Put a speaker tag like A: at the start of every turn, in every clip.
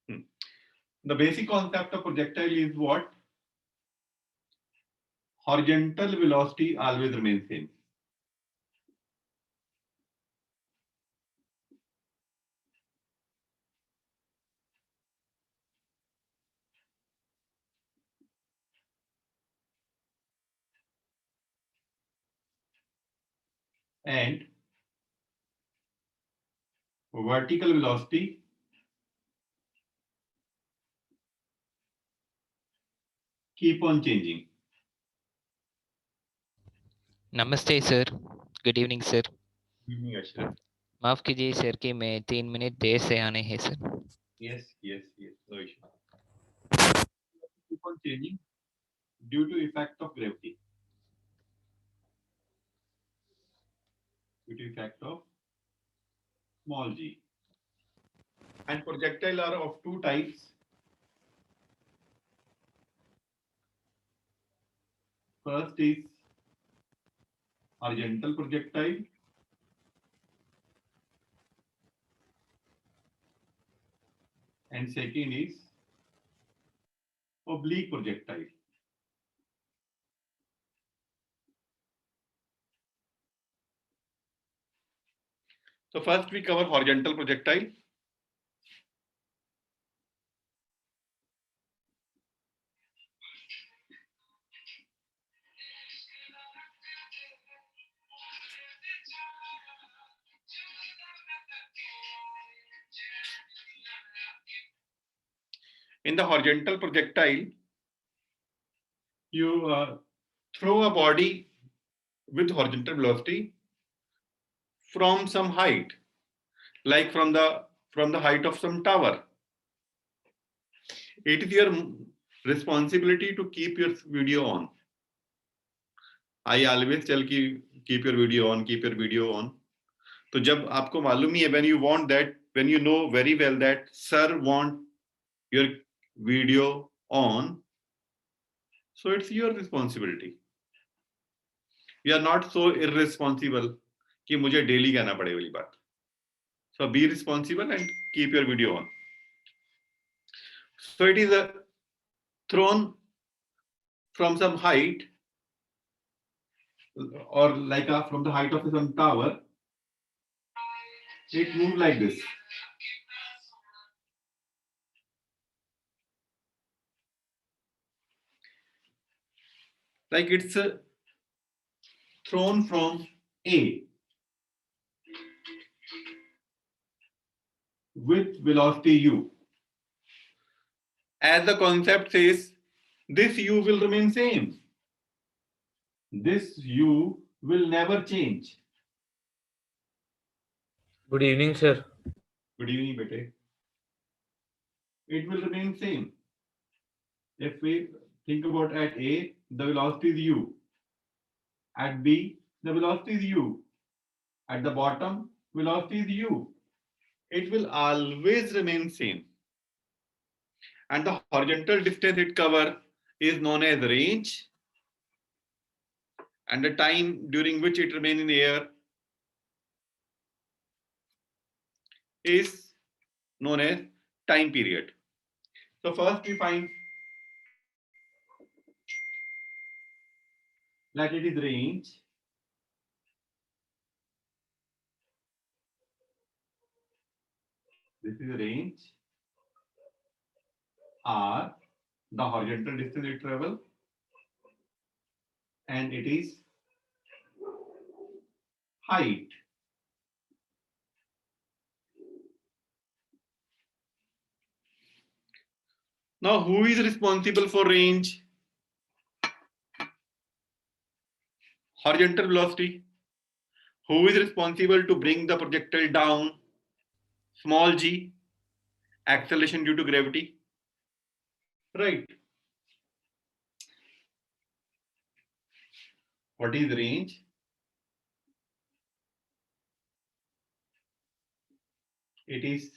A: The basic concept of projectile is what? Horizontal velocity always remains same. And vertical velocity keep on changing.
B: नमस्ते sir, good evening sir.
A: Evening, Ashraf.
B: माफ कीजिए sir कि मैं 3 minute देर से आने हैं sir.
A: Yes, yes, yes. No issue. Keep on changing due to effect of gravity. Due to effect of small g. And projectile are of two types. First is horizontal projectile. And second is oblique projectile. So first we cover horizontal projectile. In the horizontal projectile, you throw a body with horizontal velocity from some height, like from the height of some tower. It is your responsibility to keep your video on. I always tell you keep your video on, keep your video on. तो जब आपको मालूम ही है, when you want that, when you know very well that sir want your video on, so it's your responsibility. You are not so irresponsible कि मुझे daily कहना पड़े वाली बात. So be responsible and keep your video on. So it is thrown from some height, or like from the height of some tower. It moves like this. Like it's thrown from A with velocity u. As the concept says, this u will remain same. This u will never change.
C: Good evening, sir.
A: Good evening, bete. It will remain same. If we think about at A, the velocity is u. At B, the velocity is u. At the bottom, velocity is u. It will always remain same. And the horizontal distance it covers is known as range. And the time during which it remains in the air is known as time period. So first we find that it is range. This is range r, the horizontal distance it travels, and it is height. Now, who is responsible for range? Horizontal velocity. Who is responsible to bring the projectile down? Small g, acceleration due to gravity. Right. What is range? It is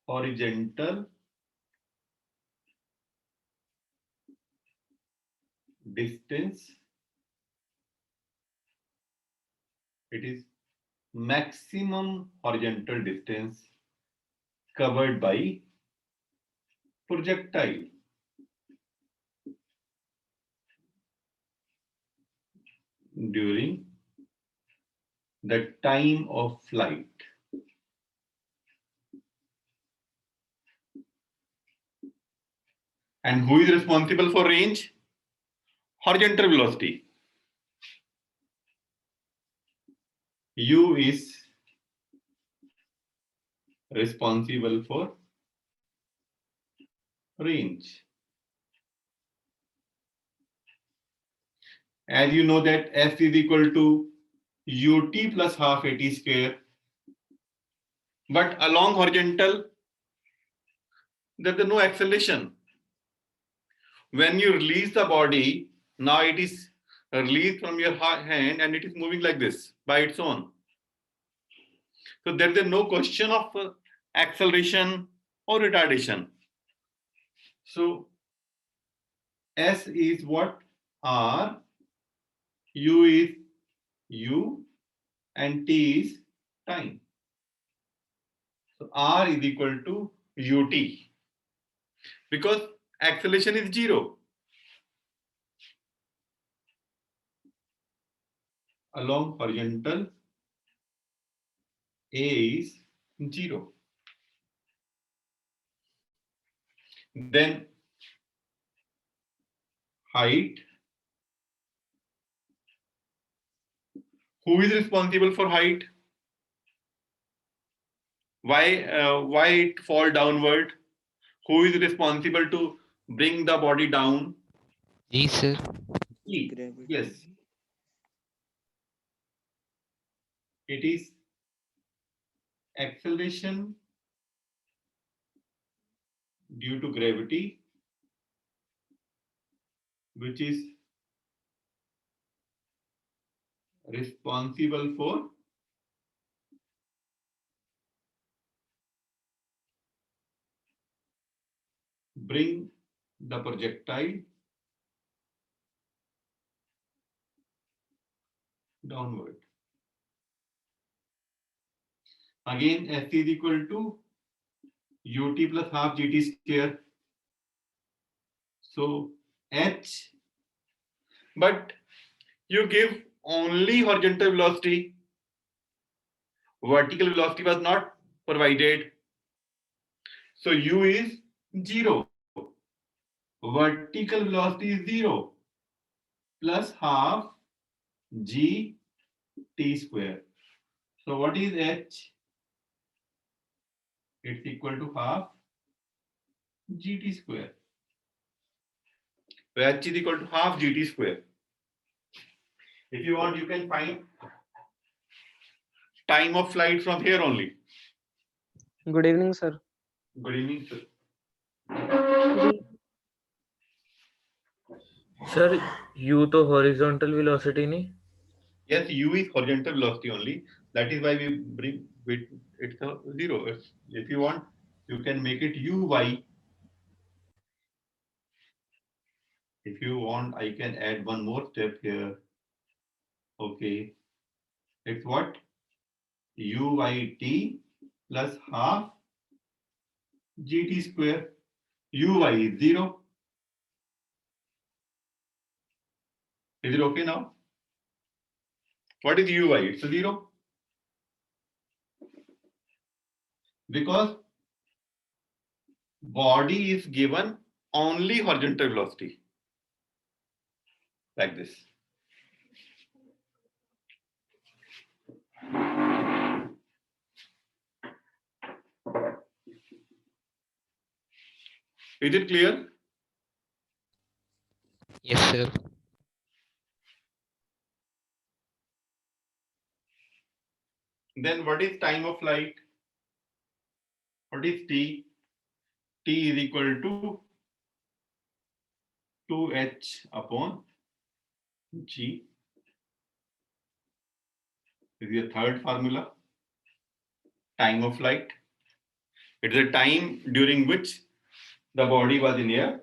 A: horizontal distance. It is maximum horizontal distance covered by projectile. During the time of flight. And who is responsible for range? Horizontal velocity. U is responsible for range. As you know that S is equal to ut plus half at square. But along horizontal, there is no acceleration. When you release the body, now it is released from your hand and it is moving like this by its own. So there is no question of acceleration or retardation. So S is what? R, U is U, and T is time. So R is equal to ut because acceleration is 0. Along horizontal, A is 0. Then height. Who is responsible for height? Why it fall downward? Who is responsible to bring the body down?
B: G sir.
A: E. Yes. It is acceleration due to gravity, which is responsible for bring the projectile downward. Again, S is equal to ut plus half gt square. So H, but you give only horizontal velocity. Vertical velocity was not provided. So U is 0. Vertical velocity is 0 plus half g t square. So what is H? It's equal to half gt square. So H is equal to half gt square. If you want, you can find time of flight from here only.
C: Good evening, sir.
A: Good evening, sir.
D: Sir u तो horizontal velocity नहीं?
A: Yes, U is horizontal velocity only. That is why we bring it's a 0. If you want, you can make it Uy. If you want, I can add one more step here. Okay. It's what? Uyt plus half gt square. Uy is 0. Is it okay now? What is Uy? It's a 0. Because body is given only horizontal velocity. Like this. Is it clear?
B: Yes sir.
A: Then what is time of flight? What is T? T is equal to 2h upon g. This is the third formula. Time of flight. It is a time during which the body was in air.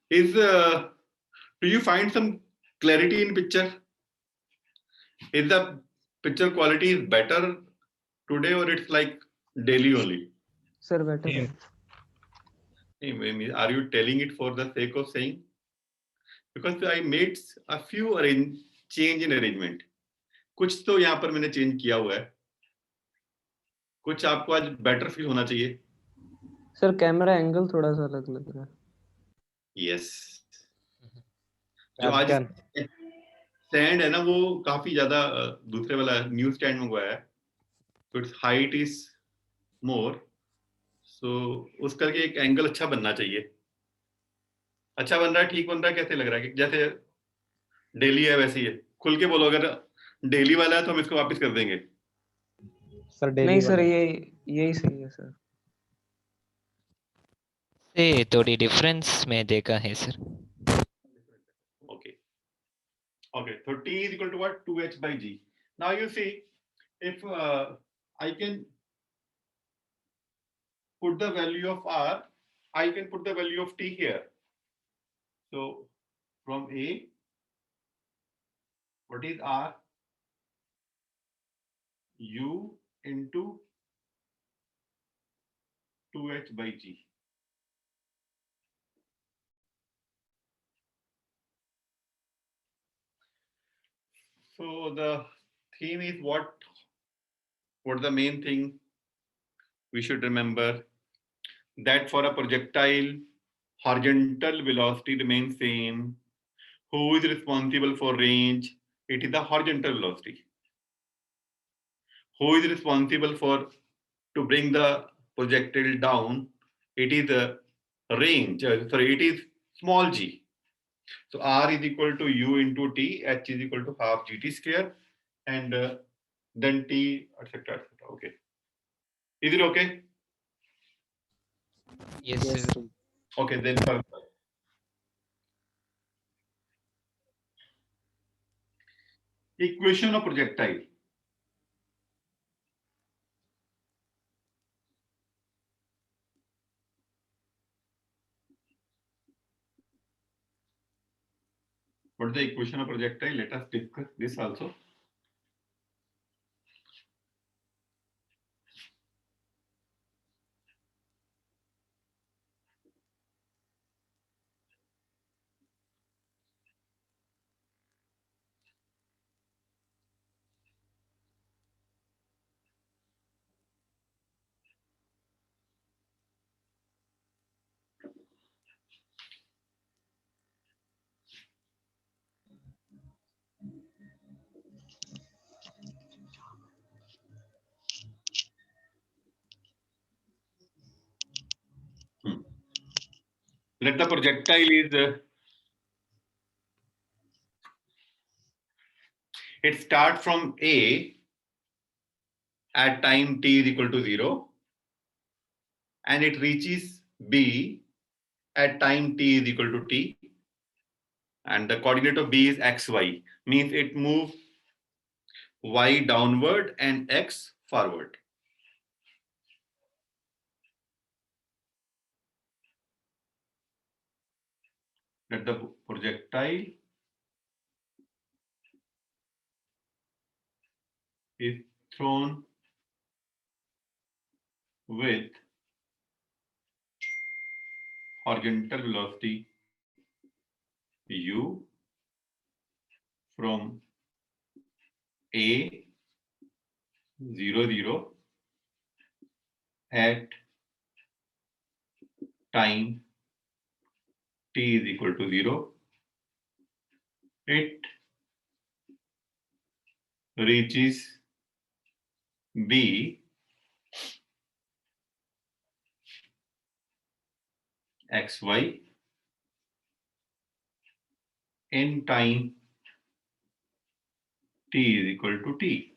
A: Do you find some clarity in picture? Is the picture quality is better today or it's like daily only?
C: Sir, better
D: Yeah.
C: है.
A: Are you telling it for the sake of saying? Because I made a few change in arrangement. कुछ तो यहाँ पर मैंने change किया हुआ है. कुछ आपको आज बेटर फील होना चाहिए.
C: सर कैमरा एंगल थोड़ा सा अलग लग रहा है.
A: यस. जो आज स्टैंड है ना वो काफी ज्यादा दूसरे वाला न्यू स्टैंड मंगवाया है. तो इट्स हाइट इज मोर. सो उस करके एक एंगल अच्छा बनना चाहिए. अच्छा बन रहा है, ठीक बन रहा है, कैसे लग रहा है कि जैसे डेली है वैसे ही है? खुल के बोलो, अगर डेली वाला है तो हम इसको वापस कर देंगे.
E: सर डेली
C: नहीं सर यही सही है सर.
B: से थोड़ी डिफरेंस में देखा है sir.
A: Okay. Okay. So T is equal to what? 2h by g. Now you see, if I can put the value of r, I can put the value of t here. So from A, what is r? U into 2h by g. So the theme is what the main thing we should remember, that for a projectile, horizontal velocity remains same. Who is responsible for range? It is the horizontal velocity. Who is responsible for to bring the projectile down? It is the range. Sorry, it is small g. So r is equal to u into t. H is equal to half gt square, and then t, etc., etc. Okay. Is it okay?
B: Yes sir.
A: Okay, then further. Equation of projectile. What is the equation of projectile? Let us discuss this also. Let the projectile is it starts from A at time t is equal to 0, and it reaches B at time t is equal to t, and the coordinate of B is xy, means it moves y downward and x forward. Let the projectile is thrown with horizontal velocity u from A 0 0 at time t is equal to 0. It reaches B xy in time t is equal to t.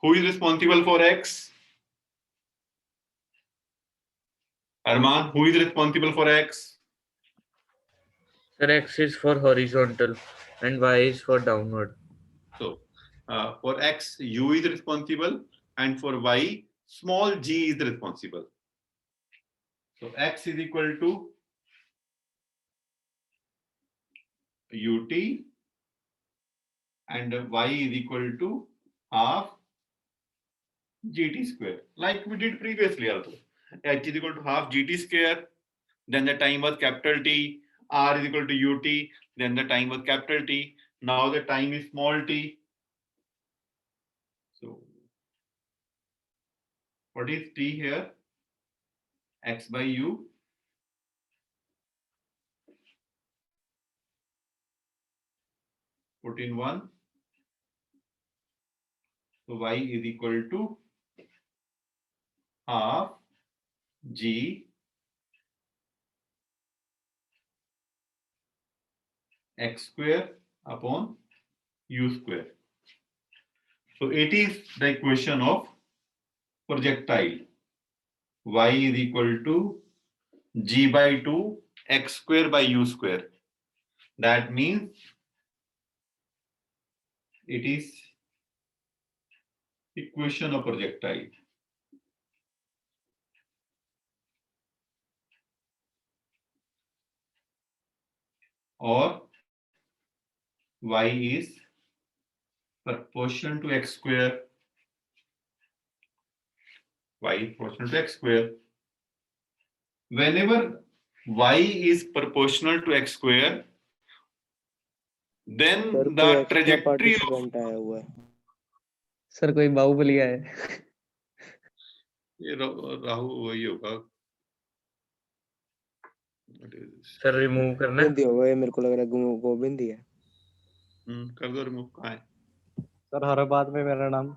A: Who is responsible for x? Arman, who is responsible for x?
D: Sir, X is for horizontal and Y is for downward.
A: So for x, u is responsible, and for y, small g is responsible. So x is equal to ut and y is equal to half gt square, like we did previously also. H is equal to half gt square, then the time was capital T, r is equal to ut, then the time was capital T, now the time is small t. So what is t here? X by u. Put in 1. So y is equal to half g x square upon u square. So it is the equation of projectile. Y is equal to g by 2 x square by u square. That means it is equation of projectile. Or y is proportional to x square. Y is proportional to x square. Whenever y is proportional to x square, then
F: sir
A: the
F: कोई extra
A: trajectory of
F: participant आया हुआ है
C: sir कोई बाहुबली है
A: ये राहु वही होगा.
D: Sir remove करना है?
F: गोविंद ही होगा ये मेरे को लग रहा है गोविंद ही है
A: कर दो रिमूव. कहाँ है?
E: सर हर बात में मेरा नाम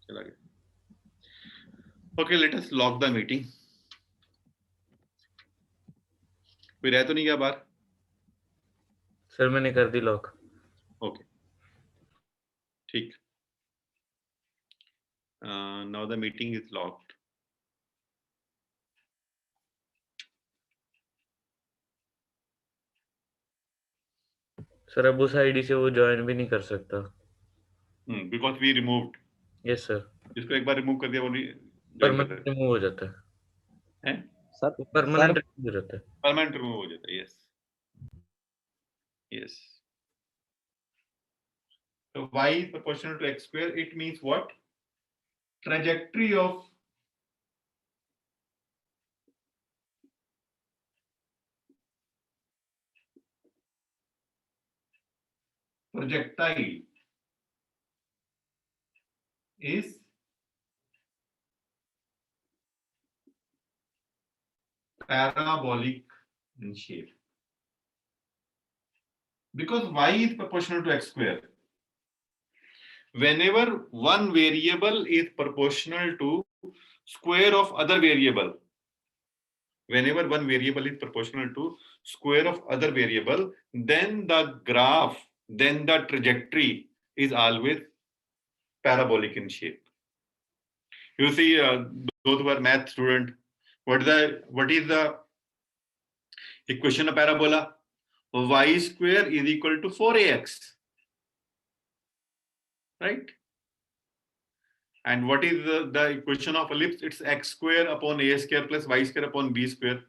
A: चला गया. Okay, let us lock the meeting. कोई रह तो नहीं गया बाहर?
D: सर मैंने कर दी लॉक.
A: Okay. ठीक. Now the meeting is locked.
D: Sir अब उस आईडी से वो ज्वाइन भी नहीं कर सकता.
A: Because we removed.
D: Yes sir.
A: इसको एक बार रिमूव कर दिया वो
D: परमानेंट रिमूव हो जाता है.
E: सर
D: परमानेंट रिमूव हो जाता है.
A: परमानेंट रिमूव हो जाता है. Yes yes. So y is proportional to x square. It means what? Trajectory of projectile is parabolic in shape. Because y is proportional to x square. Whenever one variable is proportional to square of other variable, whenever one variable is proportional to square of other variable, then the graph, then the trajectory is always parabolic in shape. You see, those who are math student, what is the equation of parabola? Y square is equal to 4ax, right? And what is the equation of ellipse? It's x square upon a square plus y square upon b square.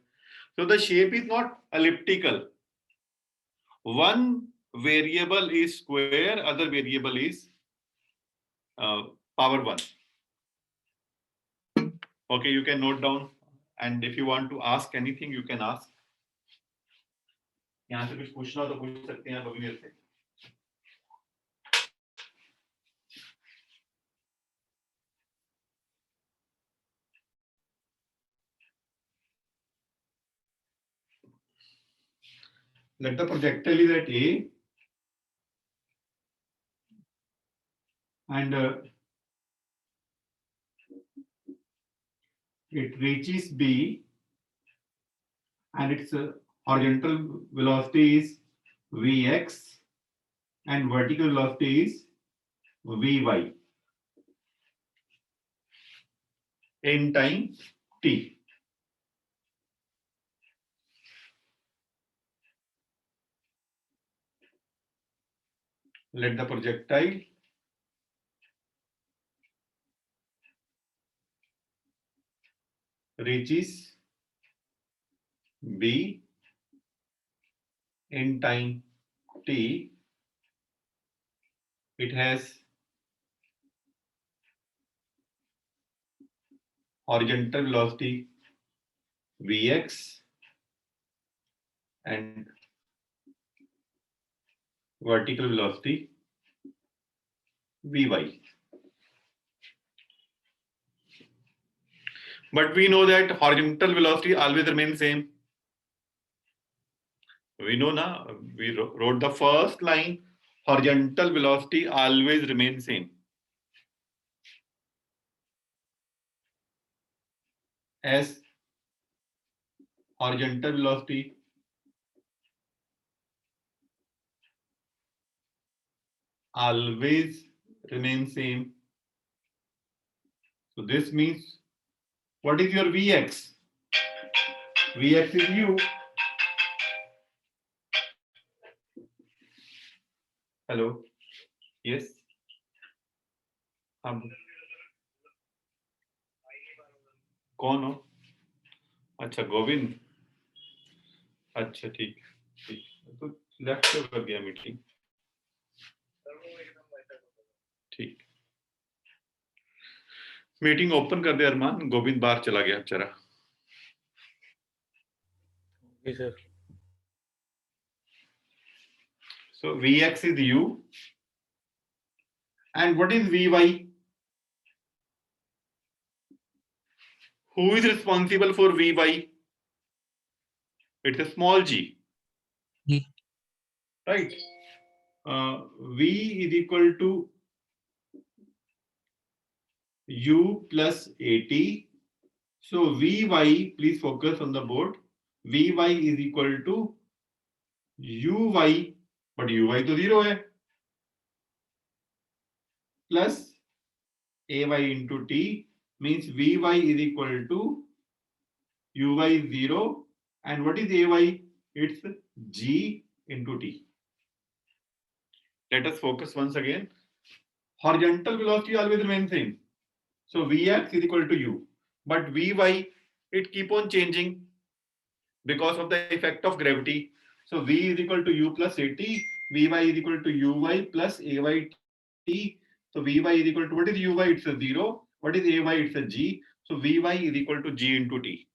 A: So the shape is not elliptical. One variable is square, other variable is power 1. Okay, you can note down, and if you want to ask anything, you can ask. यहाँ से कुछ पूछना हो तो पूछ सकते हैं बगीर से. Let the projectile is at A and it reaches B and its horizontal velocity is Vx and vertical velocity is Vy in time t. Let the projectile reaches B in time t, it has horizontal velocity Vx and vertical velocity Vy. But we know that horizontal velocity always remains same. We know now, we wrote the first line, horizontal velocity always remains same. As horizontal velocity always remains same. So this means, what is your Vx? Vx is u. Hello. Yes. कौन हो? अच्छा गोविंद. अच्छा ठीक ठीक तो left कर गया meeting. ठीक. मीटिंग ओपन कर दे अरमान. गोविंद बाहर चला गया बेचारा.
D: Okay, sir.
A: So Vx is u. And what is Vy? Who is responsible for Vy? It's a small g. Right? V is equal to u plus at. So Vy, please focus on the board. Vy is equal to uy, but uy to 0 hai. Plus ay into t means Vy is equal to uy is 0. And what is ay? It's g into t. Let us focus once again. Horizontal velocity always remains same. So Vx is equal to u. But Vy, it keep on changing because of the effect of gravity. So V is equal to u plus at. Vy is equal to uy plus ayt. So Vy is equal to, what is uy? It's a 0. What is ay? It's a g. So Vy is equal to g into t.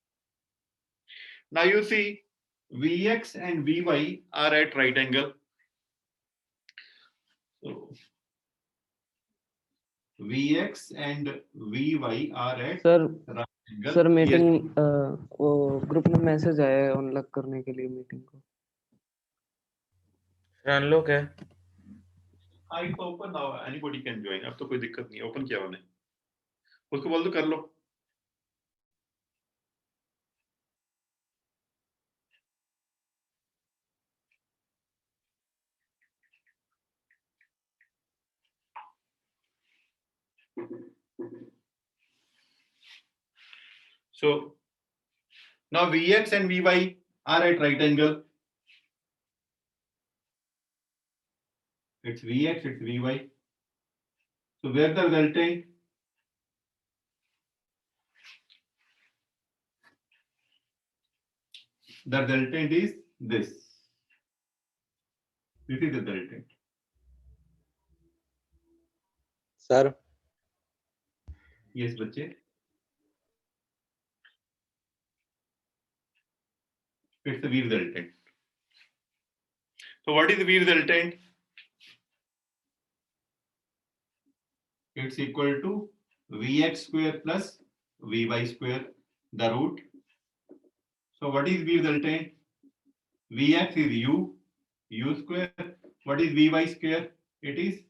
A: Now you see, Vx and Vy are at right angle. So Vx and Vy are at
C: sir
A: right angle.
C: Sir
A: Yes.
C: Meeting वो group में message आया है unlock करने के लिए meeting को.
D: Unlock है.
A: हाँ तो open now, anybody can join. अब तो कोई दिक्कत नहीं, ओपन किया हमने. उसको बोल दो कर लो. So now Vx and Vy are at right angle. It's Vx, it's Vy. So where the resultant? The resultant is this. This is the resultant.
F: Sir
A: Yes, बच्चे. It's the V resultant. So what is the V resultant? It's equal to Vx square plus Vy square, the root. So what is V resultant? Vx is u square. What is Vy square? It is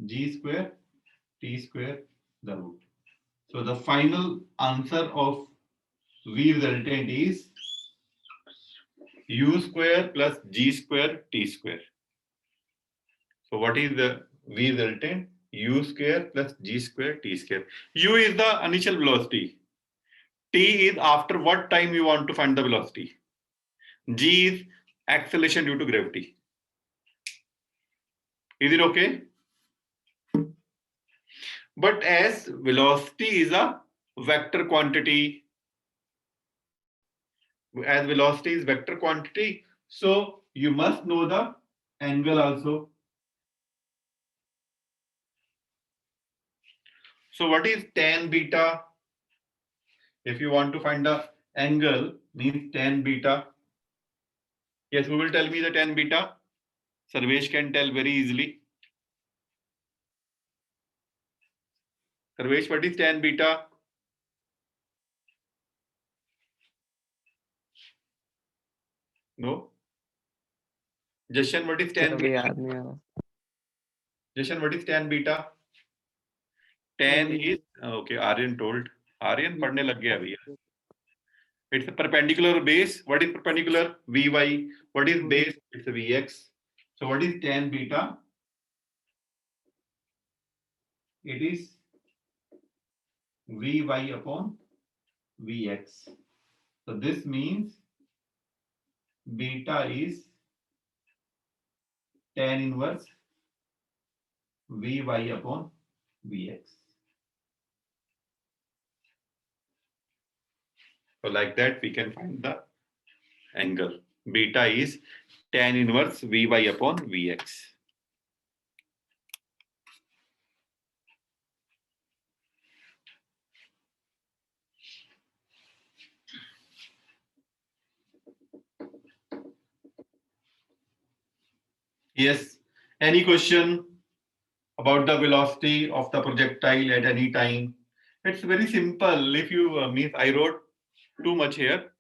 A: g square t square, the root. So the final answer of V resultant is u square plus g square t square. So what is the V resultant? U square plus g square t square. U is the initial velocity. T is after what time you want to find the velocity. G is acceleration due to gravity. Is it okay? But as velocity is a vector quantity, so you must know the angle also. So what is tan beta? If you want to find the angle, means tan beta. Yes, who will tell me the tan beta? Sarvesh can tell very easily. Sarvesh, what is tan beta? No. Jashan, what is
C: sir
A: tan
C: अभी
A: beta?
C: याद नहीं आ रहा.
A: Jashan, what is tan beta? Tan is okay. Aryan told. Aryan पढ़ने लग गया भैया. It's a perpendicular base. What is perpendicular? Vy. What is base? It's a Vx. So what is tan beta? It is Vy upon Vx. So this means beta is tan inverse Vy upon Vx. So like that we can find the angle. Beta is tan inverse Vy upon Vx. Yes. Any question about the velocity of the projectile at any time? It's very simple. If you means I wrote too much here,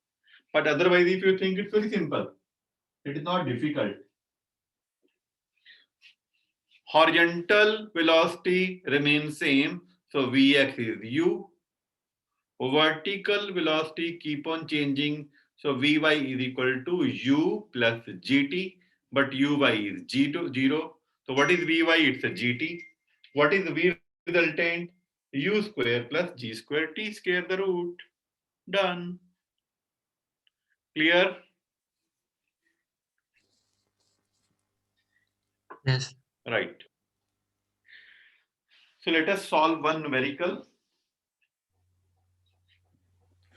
A: but otherwise, if you think it's very simple, it is not difficult. Horizontal velocity remains same, so Vx is u. Vertical velocity keep on changing, so Vy is equal to u plus gt, but uy is zero. So what is Vy? It's a gt. What is V resultant? U square plus g square t square the root. Done. Clear?
F: Yes.
A: Right. So let us solve one numerical.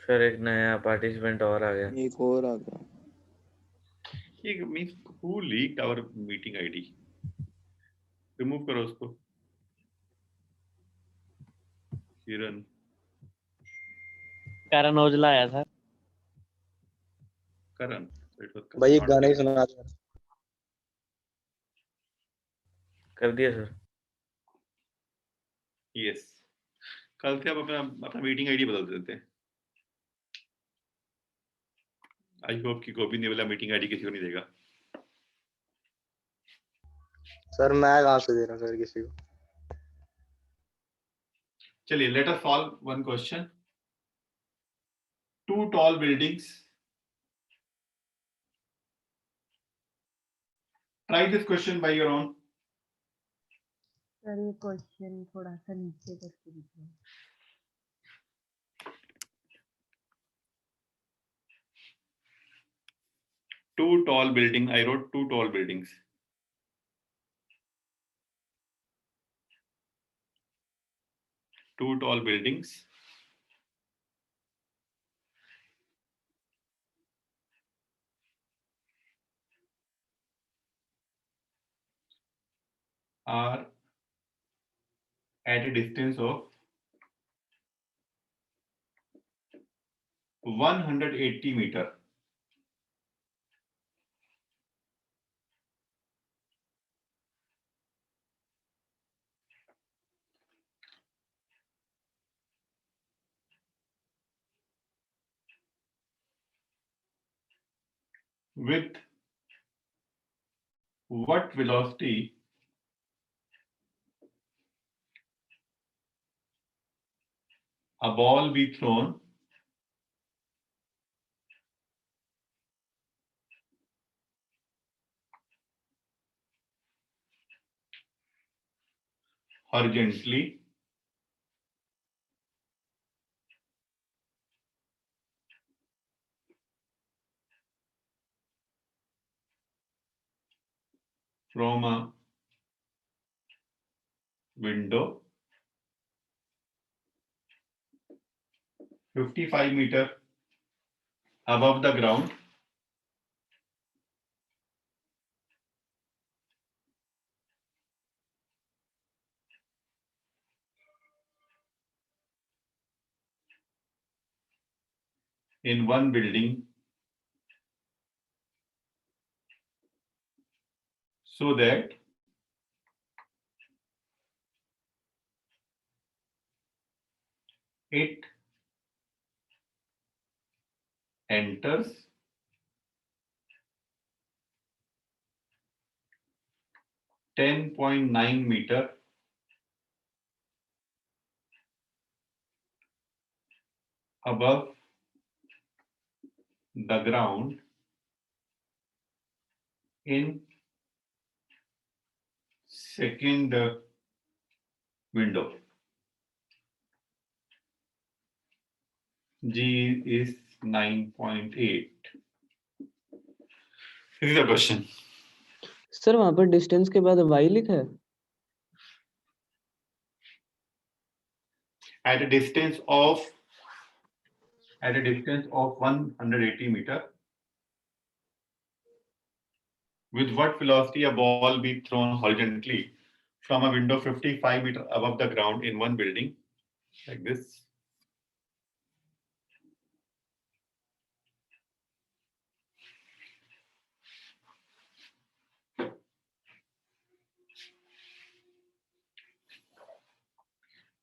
D: Sir एक नया participant और आ गया.
C: एक और आ गया.
A: It means who leaked our meeting ID? Remove करो उसको. Kiran.
E: Karan Aujla आया था.
A: Karan. So it was Karan,
F: भाई एक
A: not
F: गाना ही
A: Kiran.
F: सुना दो.
D: कर दिया सर.
A: Yes. कल से आप अपना मीटिंग आईडी बदल देते हैं. आई होप कि गोविंद ने वाला मीटिंग आईडी किसी को नहीं देगा.
F: सर मैं कहाँ से दे रहा सर किसी को.
A: चलिए, let us solve one question. Two tall buildings. Try this question by your own.
G: Sir ये क्वेश्चन थोड़ा सा नीचे करके दीजिए.
A: Two tall building. I wrote two tall buildings. Two tall buildings are at a distance of 180 meter. With what velocity a ball be thrown horizontally from a window 55 meter above the ground in one building so that it enters 10.9 meter above the ground in second window. G is 9.8. This is the question.
C: Sir वहाँ पर distance के बाद y लिखा है?
A: At a distance of 180 meter, with what velocity a ball be thrown horizontally from a window 55 meter above the ground in one building, like this.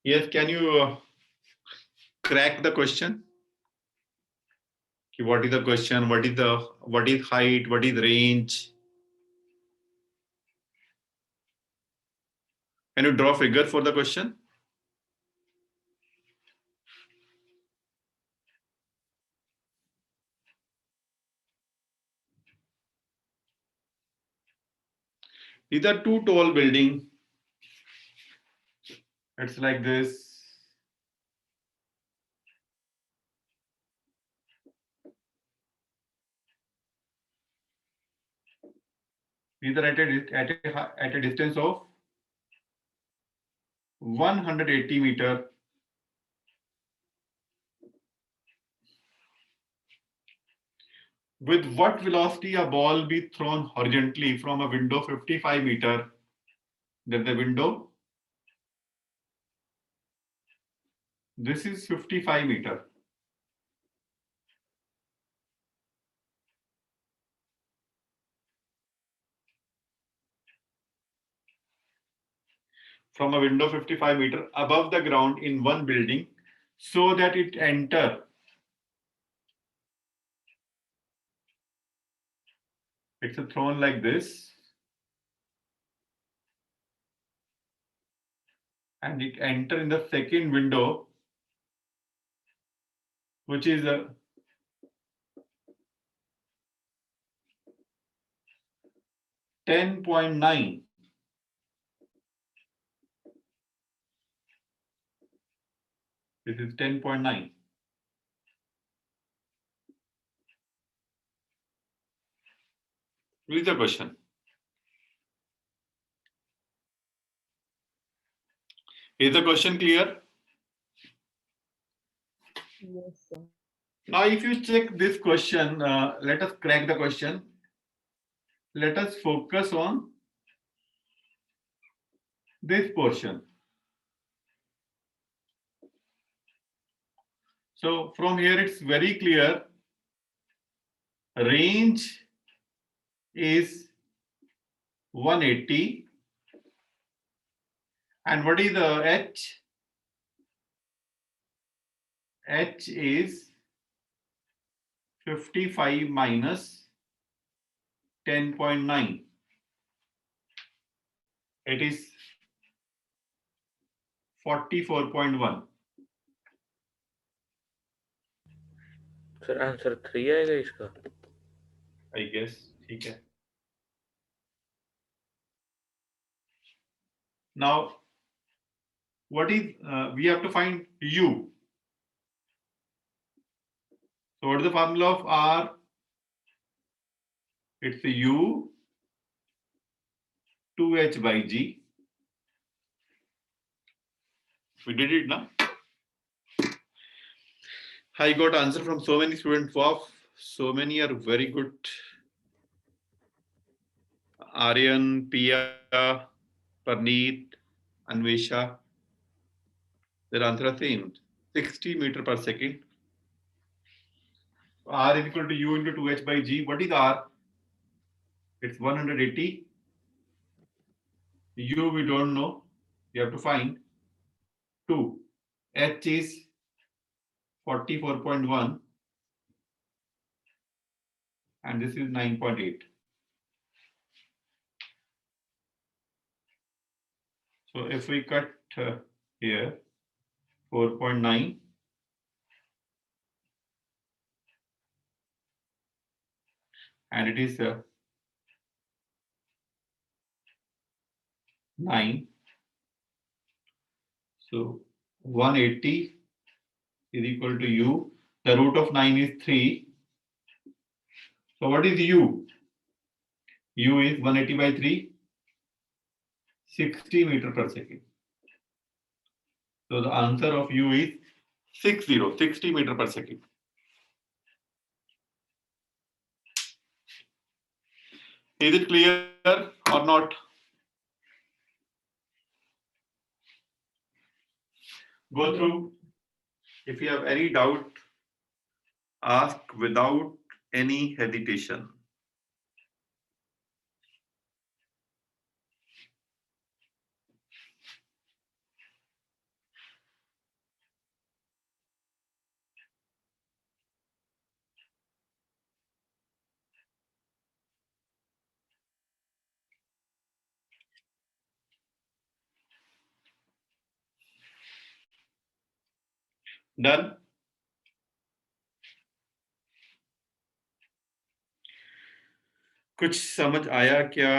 A: Yes, can you crack the question? What is the question? What is height? What is range? Can you draw a figure for the question? These are two tall buildings. It's like this. These are at a distance of 180 meter. With what velocity a ball be thrown horizontally from a window 55 meter? Then the window. This is 55 meter. From a window 55 meter above the ground in one building so that it enter it's thrown like this and it enter in the second window, which is 10.9. This is 10.9. Read the question. Is the question clear?
G: Yes, sir.
A: Now, if you check this question, let us crack the question. Let us focus on this portion. So from here, it's very clear. Range is 180. And what is the H? H is 55 minus 10.9. It is 44.1.
D: Sir answer 3 आएगा इसका?
A: I guess. ठीक है. Now, what is we have to find U. So what is the formula of R? It's U 2H by G. We did it now. I got answer from so many students. Wow, so many are very good. Aryan, Pia, Parneet, Anvesha. Their answer are same. 60 meter per second. R is equal to U into 2H by G. What is R? It's 180. U we don't know. We have to find 2. H is 44.1 and this is 9.8. So if we cut here 4.9 and it is 9. So 180 is equal to U. The root of 9 is 3. So what is U? U is 180 by 3, 60 meter per second. So the answer of U is 60 meter per second. Is it clear or not? Go through. If you have any doubt, ask without any hesitation. Done? कुछ समझ आया क्या?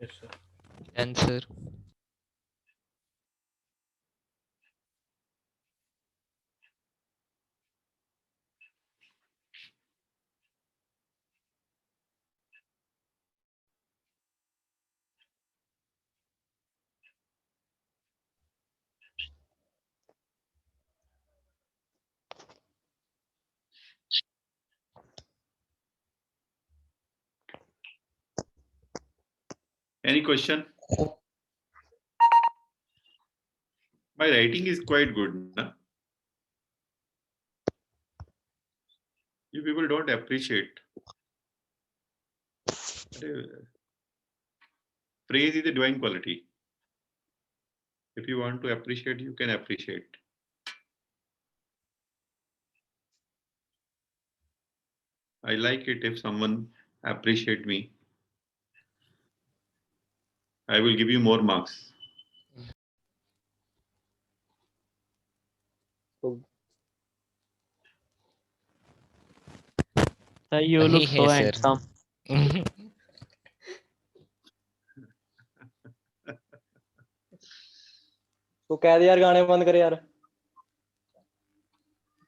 D: Yes, sir.
B: Done, sir.
A: Any question? My writing is quite good, na? You people don't appreciate. Praise is a divine quality. If you want to appreciate, you can appreciate. I like it if someone appreciate me. I will give you more marks.
E: Sir, you
B: वही
E: look
B: है
E: so
B: sir
E: handsome.
F: तू कह दे यार गाने बंद कर यार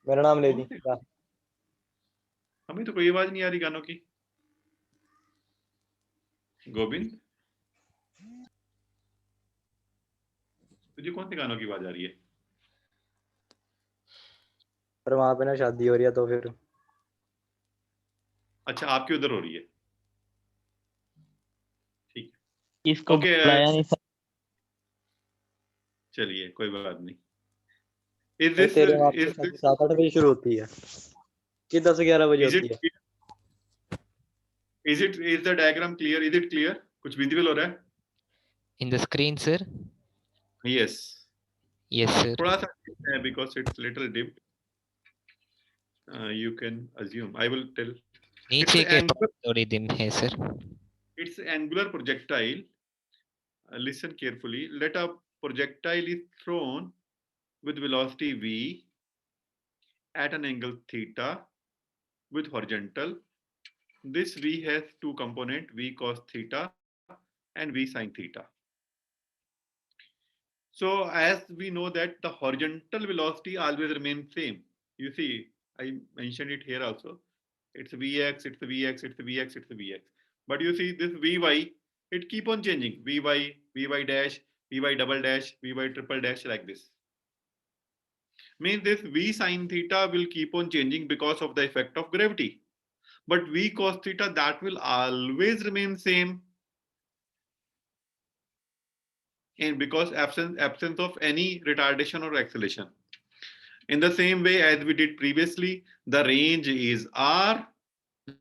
F: मेरा नाम ले दी
A: हमें तो कोई आवाज नहीं आ रही गानों की. गोविंद, तुझे कौन से गानों की आवाज आ रही है?
F: पर वहां पे ना शादी हो रही है तो फिर
A: अच्छा, आपकी उधर हो रही है. ठीक.
E: इसको
A: ओके,
E: बुलाया नहीं सर.
A: चलिए, कोई बात नहीं. Is
F: भाई
A: this
F: तेरे वहां पे
A: is
F: शादी
A: this
F: 7-8 बजे शुरू होती है कि 10-11 बजे
A: is
F: होती
A: it
F: है
A: is the diagram clear? Is it clear? कुछ visible हो रहा है?
B: in the screen, sir.
A: Yes.
B: Yes, sir.
A: थोड़ा सा है because it's little dipped. You can assume. I will tell.
B: नीचे के
A: angular-
B: part थोड़ी dim है sir.
A: It's angular projectile. Listen carefully. Let a projectile is thrown with velocity v at an angle theta with horizontal. This v has two components, v cos theta and v sin theta. So as we know that the horizontal velocity always remains same. You see, I mentioned it here also. It's vx, it's vx, it's vx, it's vx. But you see this vy, it keep on changing. Vy dash, Vy double dash, Vy triple dash, like this. Means this V sine theta will keep on changing because of the effect of gravity. But V cos theta, that will always remain same. And because absence of any retardation or acceleration. In the same way as we did previously, the range is R,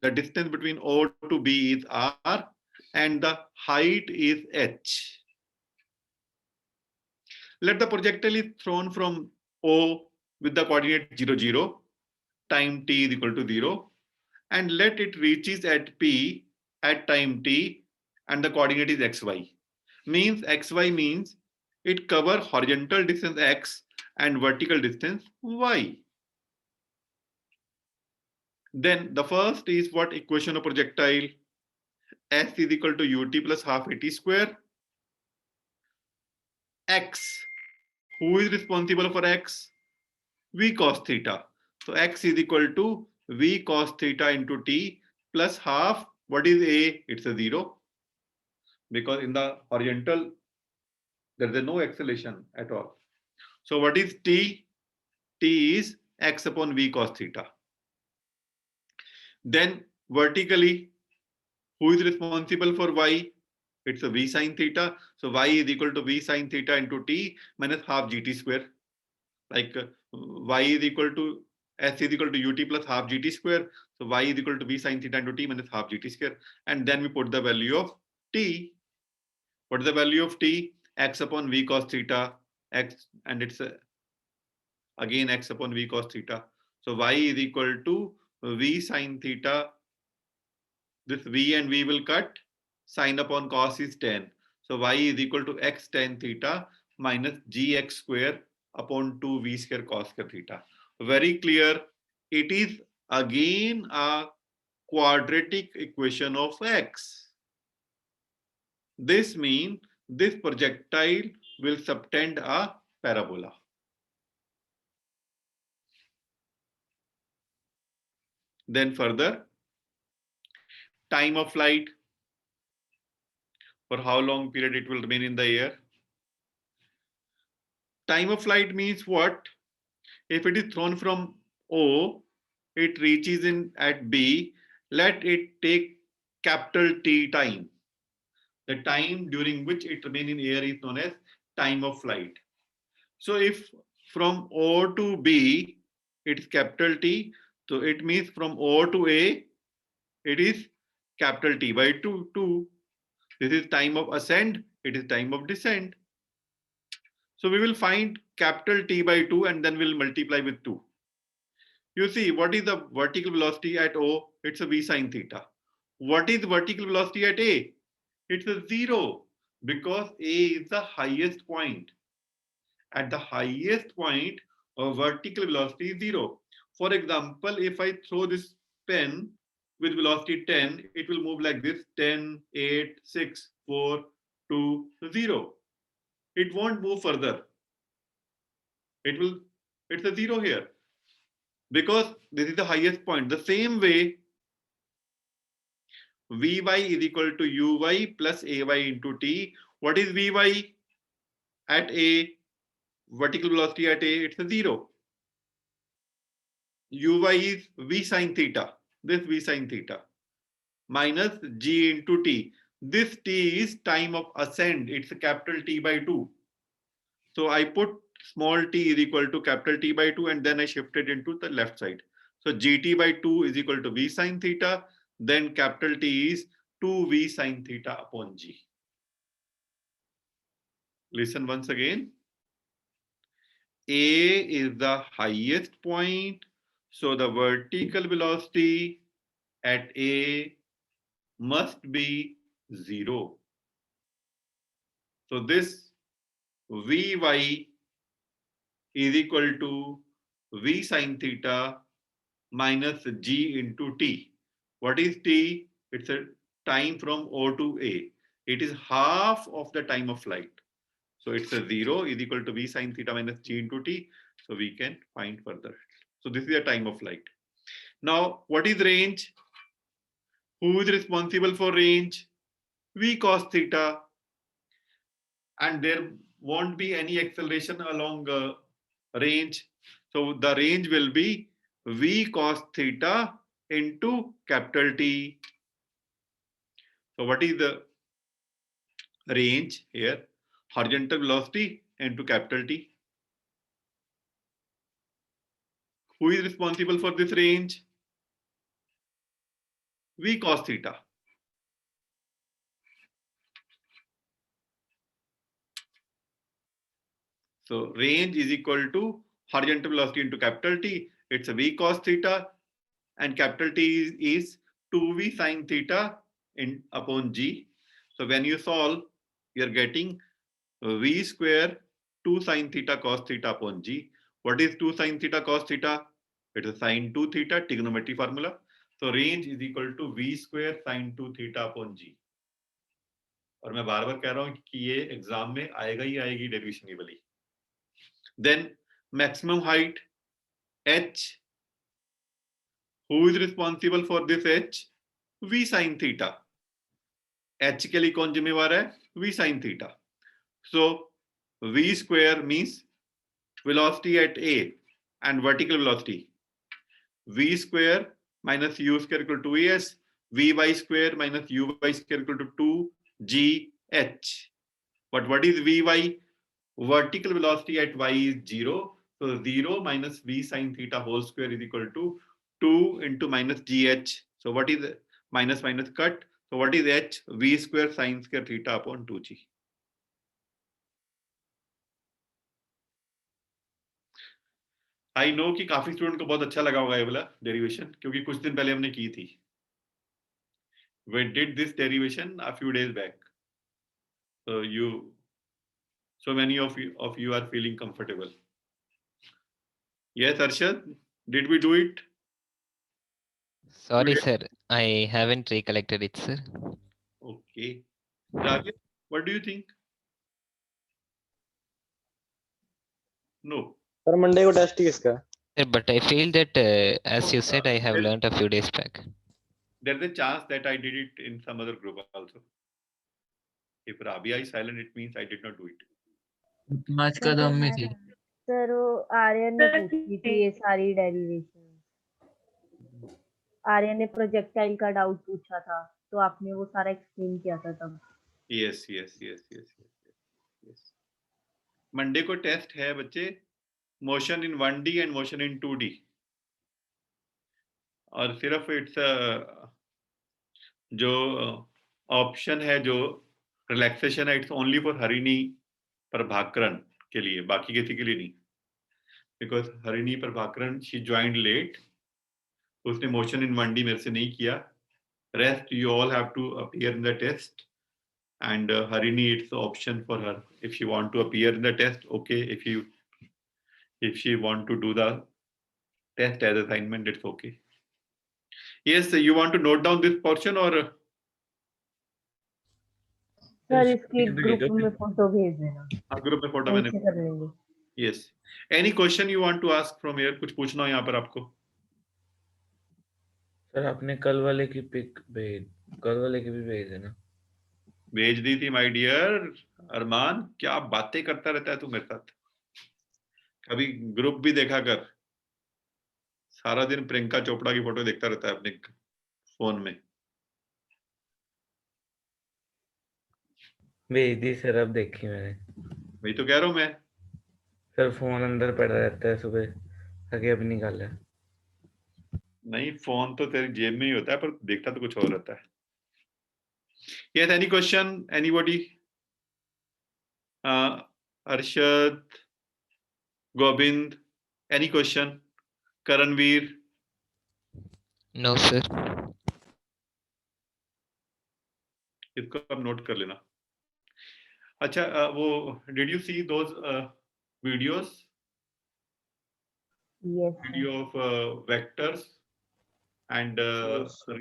A: the distance between O to B is R, and the height is H. Let the projectile is thrown from O with the coordinate 0, 0, time t is equal to 0, and let it reaches at P at time t, and the coordinate is xy. Means xy means it covers horizontal distance x and vertical distance y. Then the first is what equation of projectile? S is equal to ut plus half at square. X. Who is responsible for x? V cos theta. So x is equal to V cos theta into t plus half. What is A? It's a 0. Because in the horizontal, there is no acceleration at all. So what is t? T is x upon V cos theta. Then vertically, who is responsible for y? It's a V sine theta. So y is equal to V sine theta into t minus half gt square. Like y is equal to s is equal to ut plus half gt square. So y is equal to V sine theta into t minus half gt square. And then we put the value of t. What is the value of t? X upon V cos theta. X, and it's again x upon V cos theta. So y is equal to V sine theta. This V and V will cut. Sine upon cos is tan. So y is equal to x tan theta minus gx square upon 2v square cos square theta. Very clear. It is again a quadratic equation of x. This means this projectile will subtend a parabola. Then further, time of flight. For how long period it will remain in the air? Time of flight means what? If it is thrown from O, it reaches in at B, let it take capital T time. The time during which it remains in air is known as time of flight. So if from O to B, it is capital T, so it means from O to A, it is capital T by 2. This is time of ascent, it is time of descent. So we will find capital T by 2 and then we'll multiply with 2. You see, what is the vertical velocity at O? It's a V sine theta. What is vertical velocity at A? It's a 0 because A is the highest point. At the highest point, a vertical velocity is 0. For example, if I throw this pen with velocity 10, it will move like this: 10, 8, 6, 4, 2, 0. It won't move further. It's a 0 here because this is the highest point. The same way, Vy is equal to Uy plus Ay into t. What is Vy at A? Vertical velocity at A, it's a 0. Uy is V sine theta, this V sine theta, minus g into t. This t is time of ascent, it's a capital T by 2. So I put small t is equal to capital T by 2 and then I shifted into the left side. So gt by 2 is equal to V sine theta, then capital T is 2V sine theta upon g. Listen once again. A is the highest point, so the vertical velocity at A must be 0. So this Vy is equal to V sine theta minus g into t. What is t? It's a time from O to A. It is half of the time of flight. So it's a 0 is equal to V sine theta minus g into t. So we can find further. So this is the time of flight. Now, what is range? Who is responsible for range? V cos theta. and there won't be any acceleration along range. So the range will be v cos theta into capital T. So what is the range here? Horizontal velocity into capital T. Who is responsible for this range? V cos theta. So range is equal to horizontal velocity into capital T. It's a v cos theta, and capital T is 2v sin theta in upon g. So when you solve, you're getting v square 2 sin theta cos theta upon g. What is 2 sin theta cos theta? It is sin 2 theta, trigonometry formula. So range is equal to v square sin 2 theta upon g. और मैं बार बार कह रहा हूं कि ये exam में आएगा ही आएगी डेरिवेशन ये वाली. Then maximum height h. Who is responsible for this h? V sin theta. H के लिए कौन जिम्मेवार है? V sin theta. So v square means velocity at A and vertical velocity. V square minus u square equal to 2s. Vy square minus uy square equal to 2gh. But what is Vy? Vertical velocity at y is 0. So 0 minus v sin theta whole square is equal to 2 into minus gh. So what is minus minus cut? So what is h? V square sin square theta upon 2g. I know कि काफी student को बहुत अच्छा लगा होगा ये वाला derivation, क्योंकि कुछ दिन पहले हमने की थी. We did this derivation a few days back. So many of you are feeling comfortable. Yes, Arshad, did we do it?
B: Sorry, sir. I haven't recollected it, sir.
A: Okay. Rajesh, what do you think? No.
F: Sir Monday को test किसका है?
B: Sir, but I feel that, as you said, I have learnt a few days back.
A: There's a chance that I did it in some other group also. If Rabia is silent, it means I did not do it.
D: पांच कदम में थी.
G: Sir वो आर्यन ने पूछी थी ये सारी derivation. Aryan ने प्रोजेक्टाइल का डाउट पूछा था, तो आपने वो सारा एक्सप्लेन किया था तब.
A: Yes. मंडे को टेस्ट है बच्चे, motion in 1D and motion in 2D. और सिर्फ इट्स जो ऑप्शन है, जो रिलैक्सेशन है, it's only for Harini Prabhakaran के लिए, बाकी किसी के लिए नहीं. Because Harini Prabhakaran she joined late, उसने मोशन इन 1D मेरे से नहीं किया. Rest you all have to appear in the test, and Harini, it's the option for her. If she want to appear in the test, okay. If she want to do the test as assignment, it's okay. Yes, you want to note down this portion or?
G: Sir इसकी group में photo भेज देना.
A: हाँ, group में photo मैंने.
G: कर लेंगे.
A: Yes. Any question you want to ask from here? कुछ पूछना हो यहाँ पर आपको?
D: सर आपने कल वाले की पिक भी भेज देना.
A: भेज दी थी माय डियर अरमान. क्या बातें करता रहता है तू मेरे साथ. कभी ग्रुप भी देखा कर. सारा दिन प्रियंका चोपड़ा की फोटो देखता रहता है अपने फोन में.
D: भेज दी सर, अब देखी मैंने.
A: वही तो कह रहा हूँ मैं.
D: सर फोन अंदर पड़ा रहता है, सुबह आगे अब निकाला.
A: नहीं, फोन तो तेरी जेब में ही होता है, पर देखता तो कुछ और रहता है. Yes, any question? Anybody? Arshad, Gobind, any question? Karanveer?
B: No, sir.
A: इसको अब नोट कर लेना. अच्छा, वो did you see those videos?
G: Yes.
A: Video of vectors and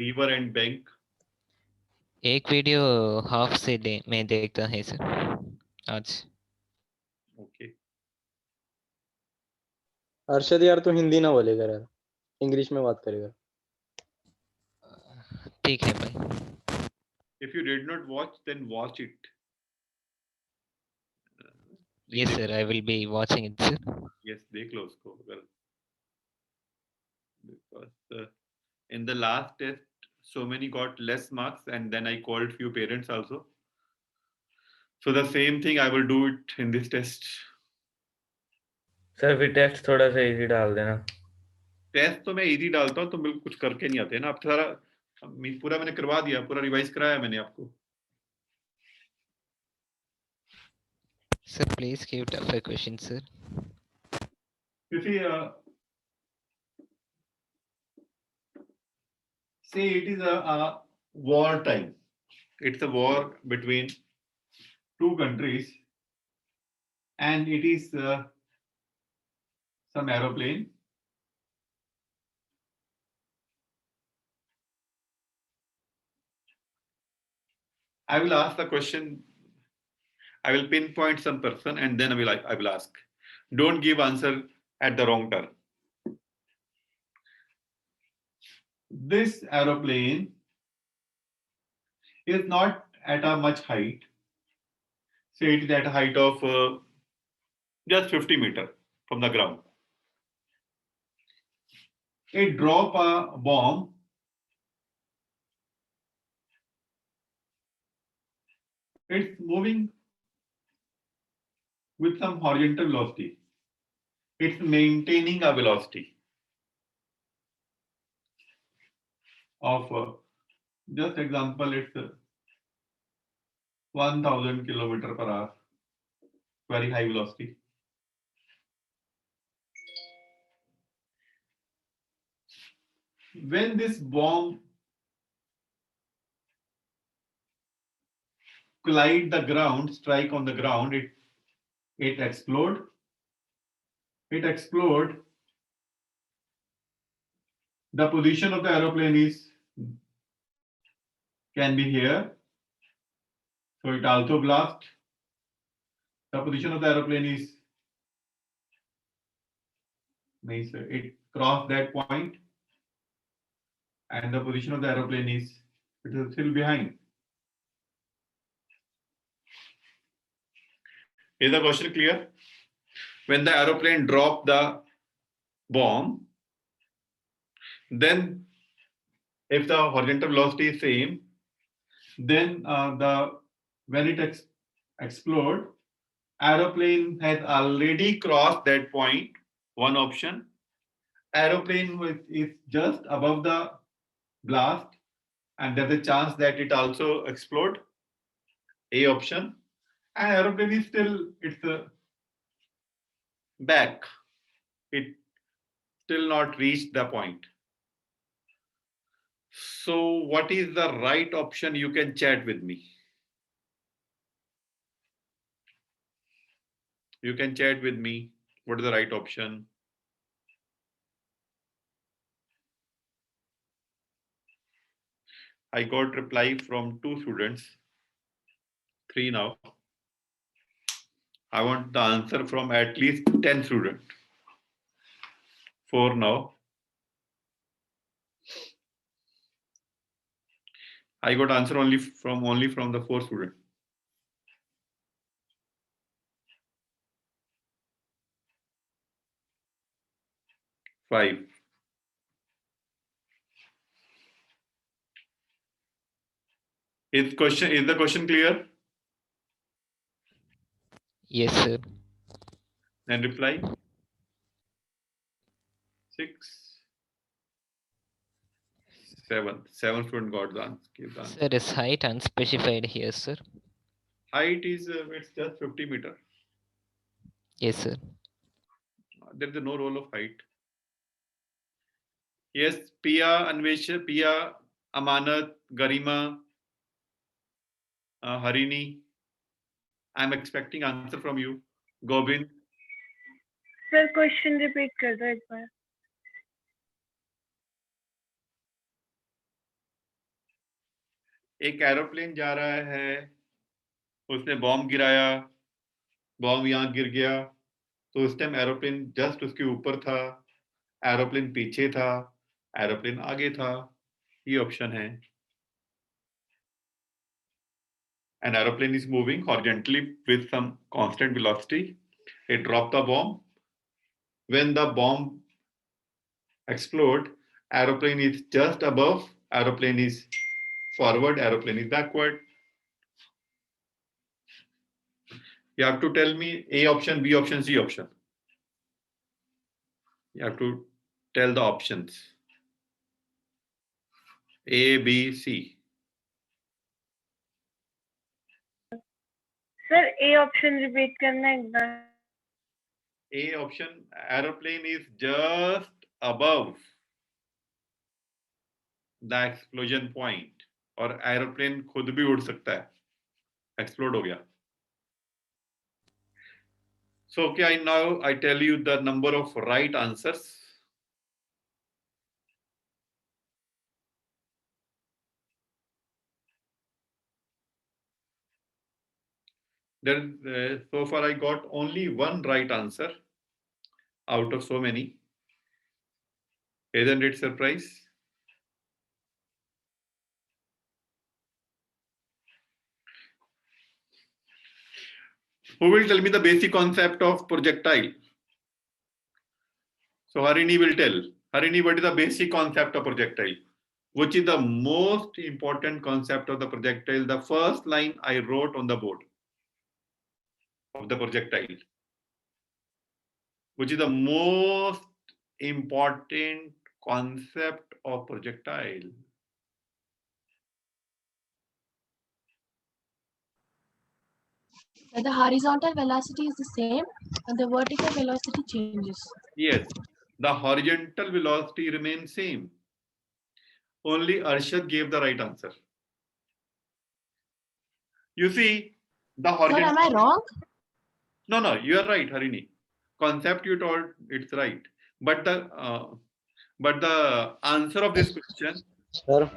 A: river and bank.
B: एक वीडियो हाफ से मैं देखता है सर आज.
A: Okay.
F: अर्शद यार तू हिंदी ना बोलेगा यार, इंग्लिश में बात करेगा.
B: ठीक है भाई.
A: If you did not watch, then watch it.
B: Yes, sir. I will be watching it, sir.
A: Yes, देख लो उसको अगर because in the last test so many got less marks and then I called few parents also. So the same thing I will do it in this test.
D: Sir फिर test थोड़ा सा easy डाल देना।
A: Test तो मैं easy डालता हूँ, तो बिल्कुल कुछ करके नहीं आते ना। आप सारा पूरा मैंने करवा दिया, पूरा रिवाइज कराया मैंने आपको।
B: Sir, please give tougher questions, sir.
A: You see, say it is a war time. It's a war between two countries, and it is some aeroplane. I will ask the question. I will pinpoint some person, and then I will ask. Don't give answer at the wrong turn. This aeroplane is not at a much height. Say it is at a height of just 50 meters from the ground. It drop a bomb it's moving with some horizontal velocity. It's maintaining a velocity of just example, it's 1000 kilometer per hour, very high velocity. When this bomb collide the ground, strike on the ground, it explode. It explode. The position of the aeroplane can be here. So it also blast. The position of the aeroplane means it crossed that point, and the position of the aeroplane it is still behind. Is the question clear? When the aeroplane drop the bomb, then if the horizontal velocity is same, then when it explode, aeroplane has already crossed that point. One option. Aeroplane is just above the blast, and there's a chance that it also explode. A option. And aeroplane is still back. It still not reached the point. So what is the right option? You can chat with me. You can chat with me. What is the right option? I got reply from 2 students, 3 now. I want the answer from at least 10 students. 4 now. I got answer only from the 4 students. Five. Is the question clear?
B: Yes, sir.
A: And reply. 6, 7. 7 student got the answer.
B: Sir, is height unspecified here, sir?
A: Height is it's just 50 meter.
B: Yes, sir.
A: There is no role of height. Yes, Pia, Anvesh, Pia, Amanat, Garima, Harini. I'm expecting answer from you. Gobind.
G: Sir question repeat कर दो एक बार।
A: एक aeroplane जा रहा है, उसने bomb गिराया, bomb यहाँ गिर गया, तो उस टाइम एरोप्लेन जस्ट उसके ऊपर था, एरोप्लेन पीछे था, एरोप्लेन आगे था। ये ऑप्शन है। An aeroplane is moving horizontally with some constant velocity. It dropped the bomb. When the bomb explode, aeroplane is just above, aeroplane is forward, aeroplane is backward. You have to tell me A option, B option, C option. You have to tell the options. A, B, C.
G: Sir A option repeat करना एक बार.
A: A option, aeroplane is just above the explosion point. और aeroplane खुद भी उड़ सकता है. Explode हो गया. So okay, now I tell you the number of right answers. There, so far I got only one right answer out of so many. Isn't it surprise? Who will tell me the basic concept of projectile? So Harini will tell. Harini, what is the basic concept of projectile? Which is the most important concept of the projectile? The first line I wrote on the board of the projectile. Which is the most important concept of projectile?
H: The horizontal velocity is the same and the vertical velocity changes.
A: Yes, the horizontal velocity remains same. Only Arshad gave the right answer. You see, the horizontal.
H: Sir, am I wrong?
A: No, you are right, Harini. Concept you told, it's right. But the answer of this question
F: Sir,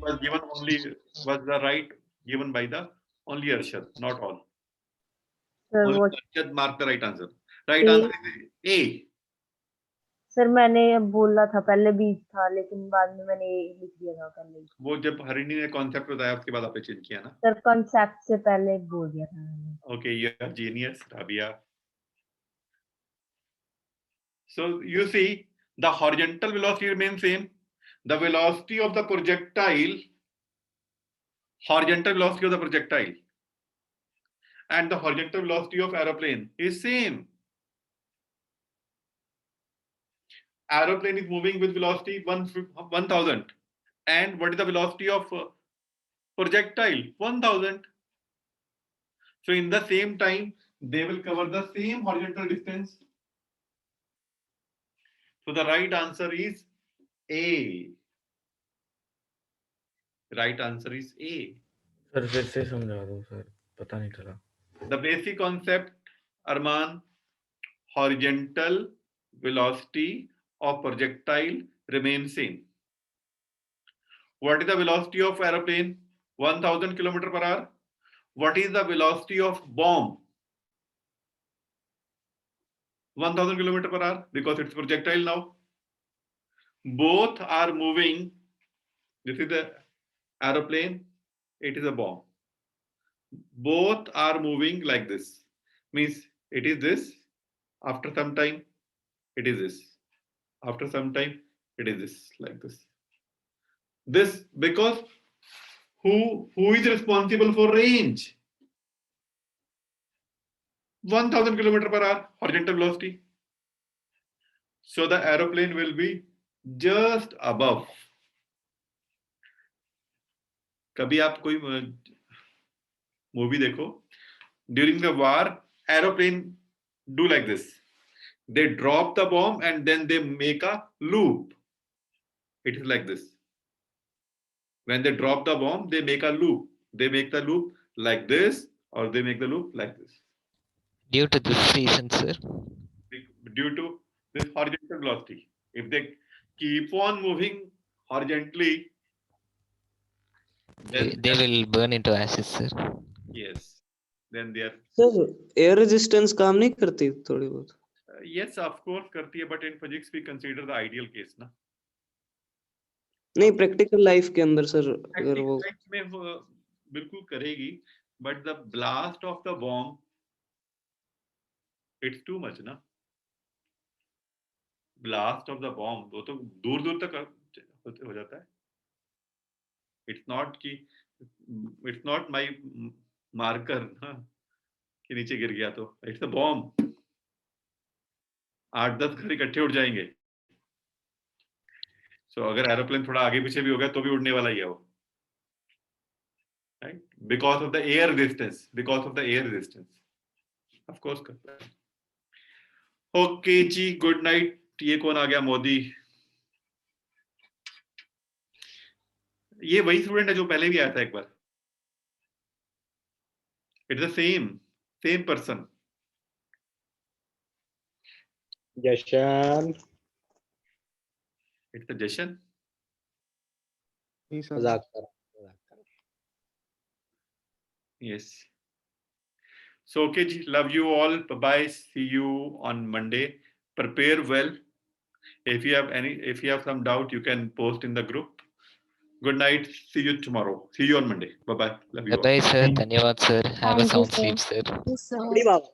A: was given only, was the right given by the only Arshad, not all.
G: Sir
A: Only
G: वो
A: Arshad marked the right answer. Right
G: A.
A: answer is A.
G: Sir मैंने बोला था पहले B था लेकिन बाद में मैंने A लिख दिया था पहले.
A: वो जब हरिणी ने कॉन्सेप्ट बताया उसके बाद आपने चेंज किया ना.
G: सर कॉन्सेप्ट से पहले बोल दिया था मैंने.
A: Okay, you are genius, Rabia. So you see, the horizontal velocity remains same. The velocity of the projectile, horizontal velocity of the projectile, and the horizontal velocity of aeroplane is same. Aeroplane is moving with velocity 1000, and what is the velocity of projectile? 1000. So in the same time, they will cover the same horizontal distance. So the right answer is A. Right answer is A.
D: Sir फिर से समझा दो sir, पता नहीं चला.
A: The basic concept, Arman, horizontal velocity of projectile remains same. What is the velocity of aeroplane? 1000 km per hour. What is the velocity of bomb? 1000 km per hour, because it's projectile now. Both are moving. This is the aeroplane. It is a bomb. Both are moving like this. Means it is this. After some time, it is this. After some time, it is this, like this. This because who is responsible for range? 1000 km per hour horizontal velocity. So the aeroplane will be just above. कभी आप कोई movie देखो, during the war, aeroplane do like this. They drop the bomb and then they make a loop. It is like this. When they drop the bomb, they make a loop. They make the loop like this, or they make the loop like this.
B: Due to this reason, sir.
A: Due to this horizontal velocity. If they keep on moving horizontally, then
B: They will burn into ashes, sir.
A: yes, then they are.
C: Sir air resistance काम नहीं करती थोड़ी बहुत?
A: Yes, of course करती है, but in physics we consider the ideal case ना.
C: नहीं practical life के अंदर सर अगर वो
A: Practical life में बिल्कुल करेगी, but the blast of the bomb it's too much ना। ब्लास्ट ऑफ द बॉम्ब वो तो दूर दूर तक हो जाता है। इट्स नॉट कि इट्स नॉट माई मार्कर कि नीचे गिर गया, तो इट्स अ बॉम्ब, 8-10 घर इकट्ठे उड़ जाएंगे। सो अगर एरोप्लेन थोड़ा आगे पीछे भी हो गया तो भी उड़ने वाला ही है वो, right, because of the air resistance, because of the air resistance of course करता है। ओके जी, गुड नाइट। ये कौन आ गया, मोदी? ये वही स्टूडेंट है जो पहले भी आया था एक बार। It's the same person.
F: Jashan.
A: It's the Jashan.
E: जी सर।
F: मजाक कर रहा हूं।
A: Yes. So okay, ji, love you all. Bye bye. See you on Monday. Prepare well. If you have some doubt, you can post in the group. Good night. See you tomorrow. See you on Monday. Bye bye. Love you all.
B: Bye bye, sir. धन्यवाद, sir. Have a
H: Thank you,
B: sound
H: sir.
B: sleep, sir.
H: Yes, sir.
F: बड़ी बात।